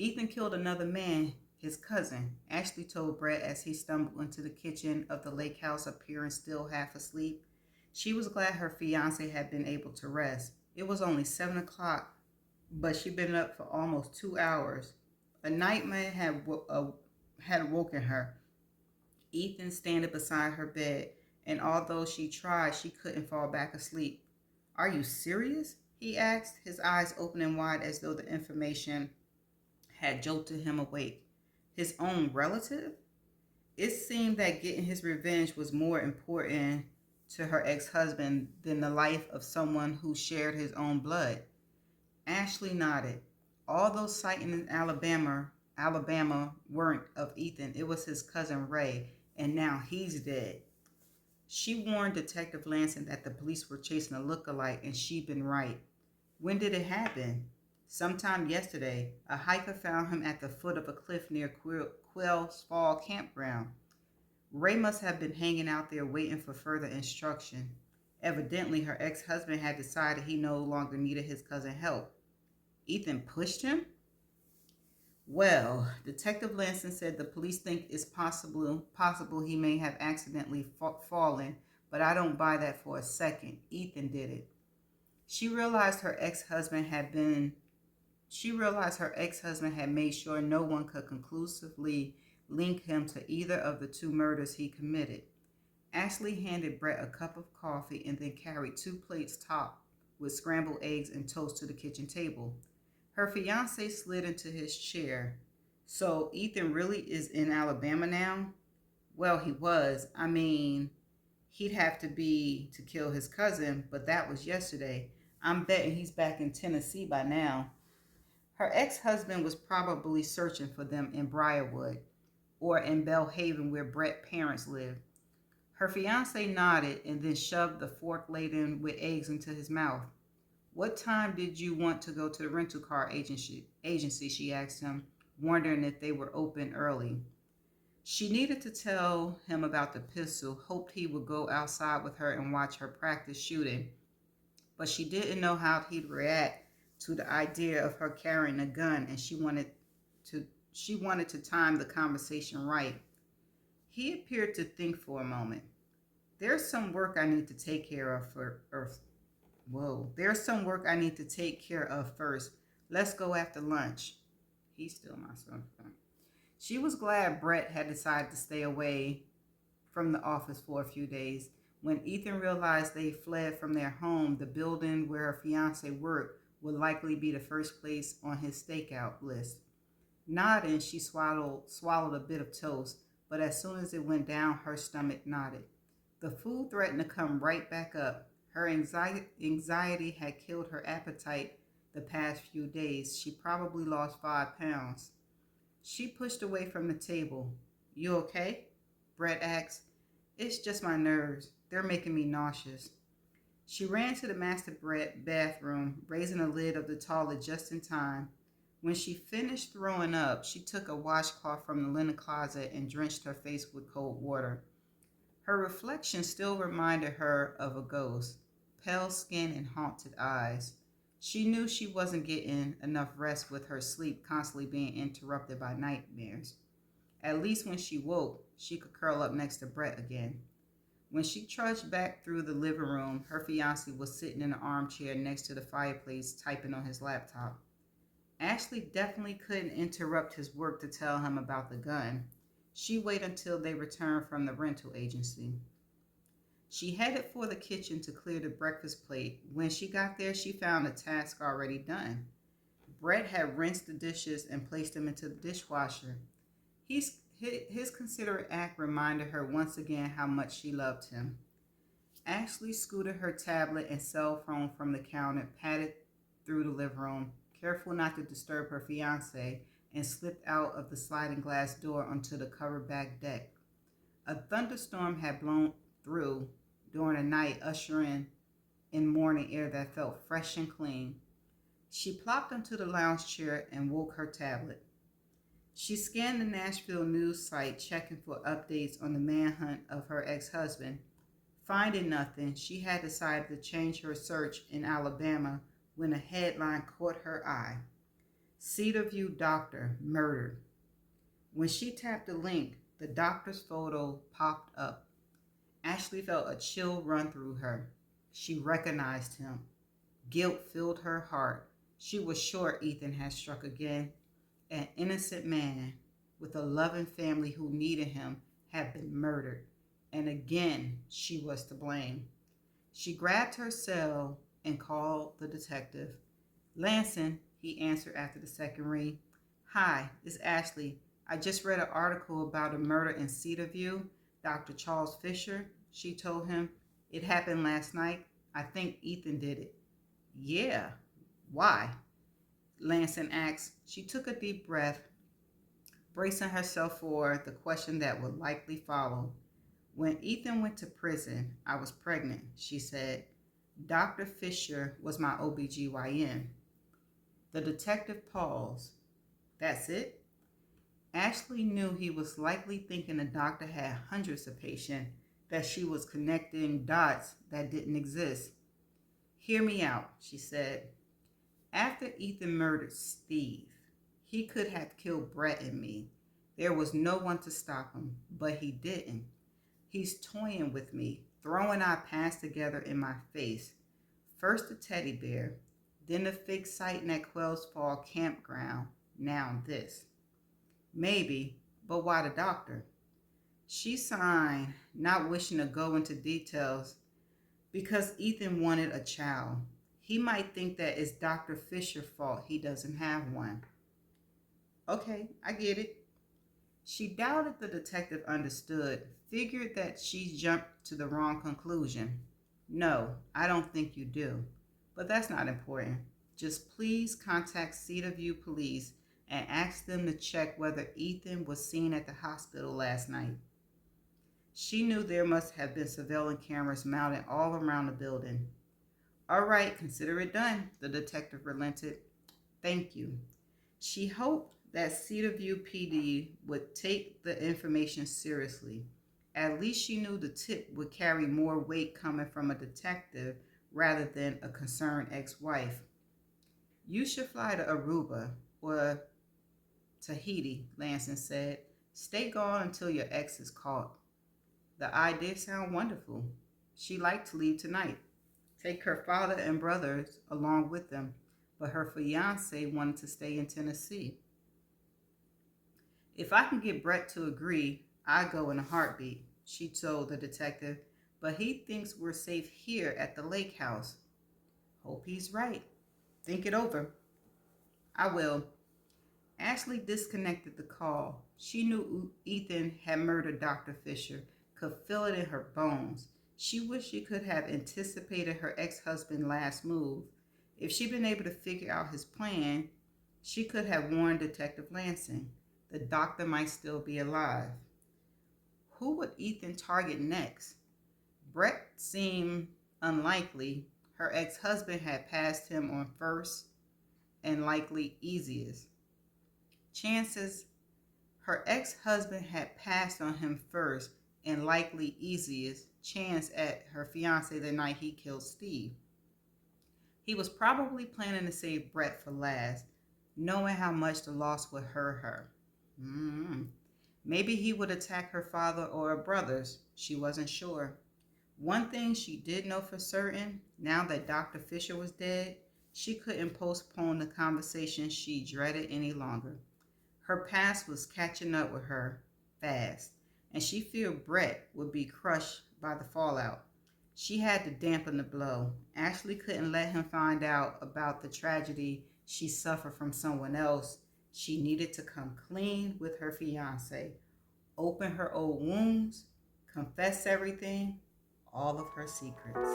Ethan killed another man, his cousin, Ashley told Brett as he stumbled into the kitchen of the lake house, appearing still half asleep. She was glad her fiance had been able to rest. It was only 7 o'clock, but she'd been up for almost 2 hours. A nightmare had woken her. Ethan standing beside her bed, and although she tried, she couldn't fall back asleep. Are you serious? He asked, his eyes opening wide as though the information had jolted him awake. His own relative? It seemed that getting his revenge was more important to her ex husband than the life of someone who shared his own blood. Ashley nodded. All those sightings in Alabama weren't of Ethan. It was his cousin Ray, and now he's dead. She warned Detective Lanson that the police were chasing a look-alike, and she'd been right. When did it happen? Sometime yesterday. A hiker found him at the foot of a cliff near Quell's Fall campground. Ray must have been hanging out there waiting for further instruction. Evidently, her ex-husband had decided he no longer needed his cousin's help. Ethan pushed him? Well, Detective Lanson said the police think it's possible he may have accidentally fallen, but I don't buy that for a second. Ethan did it. She realized her ex-husband had been she realized her ex-husband had made sure no one could conclusively link him to either of the two murders he committed. Ashley handed Brett a cup of coffee and then carried 2 plates topped with scrambled eggs and toast to the kitchen table. Her fiance slid into his chair. So Ethan really is in Alabama now? Well, he was. I mean, he'd have to be to kill his cousin, but that was yesterday. I'm betting he's back in Tennessee by now. Her ex-husband was probably searching for them in Briarwood or in Belhaven where Brett's parents lived. Her fiance nodded and then shoved the fork laden with eggs into his mouth. What time did you want to go to the rental car agency? She asked him, wondering if they were open early. She needed to tell him about the pistol, hoped he would go outside with her and watch her practice shooting, but she didn't know how he'd react to the idea of her carrying a gun, and she wanted to time the conversation right. He appeared to think for a moment. There's some work I need to take care of There's some work I need to take care of first. Let's go after lunch. He's still my son. She was glad Brett had decided to stay away from the office for a few days. When Ethan realized they fled from their home, the building where her fiance worked would likely be the first place on his stakeout list. Nodding, she swallowed a bit of toast, but as soon as it went down, her stomach knotted. The food threatened to come right back up. Her anxiety had killed her appetite the past few days. She probably lost 5 pounds. She pushed away from the table. You okay? Brett asked. It's just my nerves. They're making me nauseous. She ran to the master bathroom, raising the lid of the toilet just in time. When she finished throwing up, she took a washcloth from the linen closet and drenched her face with cold water. Her reflection still reminded her of a ghost, pale skin and haunted eyes. She knew she wasn't getting enough rest with her sleep constantly being interrupted by nightmares. At least when she woke, she could curl up next to Brett again. When she trudged back through the living room, her fiancé was sitting in an armchair next to the fireplace typing on his laptop. Ashley definitely couldn't interrupt his work to tell him about the gun. She waited until they returned from the rental agency. She headed for the kitchen to clear the breakfast plate. When she got there, she found the task already done. Brett had rinsed the dishes and placed them into the dishwasher. His considerate act reminded her once again how much she loved him. Ashley scooted her tablet and cell phone from the counter, padded through the living room, careful not to disturb her fiancé, and slipped out of the sliding glass door onto the covered back deck. A thunderstorm had blown through during the night, ushering in morning air that felt fresh and clean. She plopped into the lounge chair and woke her tablet. She scanned the Nashville news site, checking for updates on the manhunt of her ex-husband. Finding nothing, she had decided to change her search in Alabama when a headline caught her eye. Cedar View doctor murdered. When she tapped the link, the doctor's photo popped up. Ashley felt a chill run through her. She recognized him. Guilt filled her heart. She was sure Ethan had struck again. An innocent man with a loving family who needed him had been murdered. And again, she was to blame. She grabbed her cell and called the detective. Lansing, he answered after the second ring. Hi, it's Ashley. I just read an article about a murder in Cedar View. Dr. Charles Fisher, she told him. It happened last night. I think Ethan did it. Yeah. Why? Lansing asked. She took a deep breath, bracing herself for the question that would likely follow. When Ethan went to prison, I was pregnant, she said. Dr. Fisher was my OBGYN. The detective paused. That's it? Ashley knew he was likely thinking the doctor had hundreds of patients, that she was connecting dots that didn't exist. Hear me out, she said. After Ethan murdered Steve, he could have killed Brett and me. There was no one to stop him, but he didn't. He's toying with me, throwing our past together in my face. First the teddy bear, then the fake sighting at Quells Fall campground, now this. Maybe, but why the doctor? She signed, not wishing to go into details, because Ethan wanted a child. He might think that it's Dr. Fisher's fault he doesn't have one. Okay, I get it. She doubted the detective understood, figured that she jumped to the wrong conclusion. No, I don't think you do. But that's not important. Just please contact Cedar View Police and ask them to check whether Ethan was seen at the hospital last night. She knew there must have been surveillance cameras mounted all around the building. All right, consider it done, the detective relented. Thank you. She hoped that Cedar View PD would take the information seriously. At least she knew the tip would carry more weight coming from a detective rather than a concerned ex-wife. You should fly to Aruba or Tahiti, Lansing said. Stay gone until your ex is caught. The idea sounded wonderful. She'd like to leave tonight. Take her father and brothers along with them, but her fiance wanted to stay in Tennessee. If I can get Brett to agree, I'd go in a heartbeat, she told the detective, but he thinks we're safe here at the lake house. Hope he's right. Think it over. I will. Ashley disconnected the call. She knew Ethan had murdered Dr. Fisher, could feel it in her bones. She wished she could have anticipated her ex-husband's last move. If she'd been able to figure out his plan, she could have warned Detective Lansing. The doctor might still be alive. Who would Ethan target next? Brett seemed unlikely. Her ex-husband had passed him on first and likely easiest. Chances her ex-husband had passed on him first and likely easiest chance at her fiance the night he killed Steve. He was probably planning to save Brett for last, knowing how much the loss would hurt her. Maybe he would attack her father or her brothers. She wasn't sure. One thing she did know for certain, now that Dr. Fisher was dead, she couldn't postpone the conversation she dreaded any longer. Her past was catching up with her fast, and she feared Brett would be crushed by the fallout. She had to dampen the blow. Ashley couldn't let him find out about the tragedy she suffered from someone else. She needed to come clean with her fiance, open her old wounds, confess everything, all of her secrets.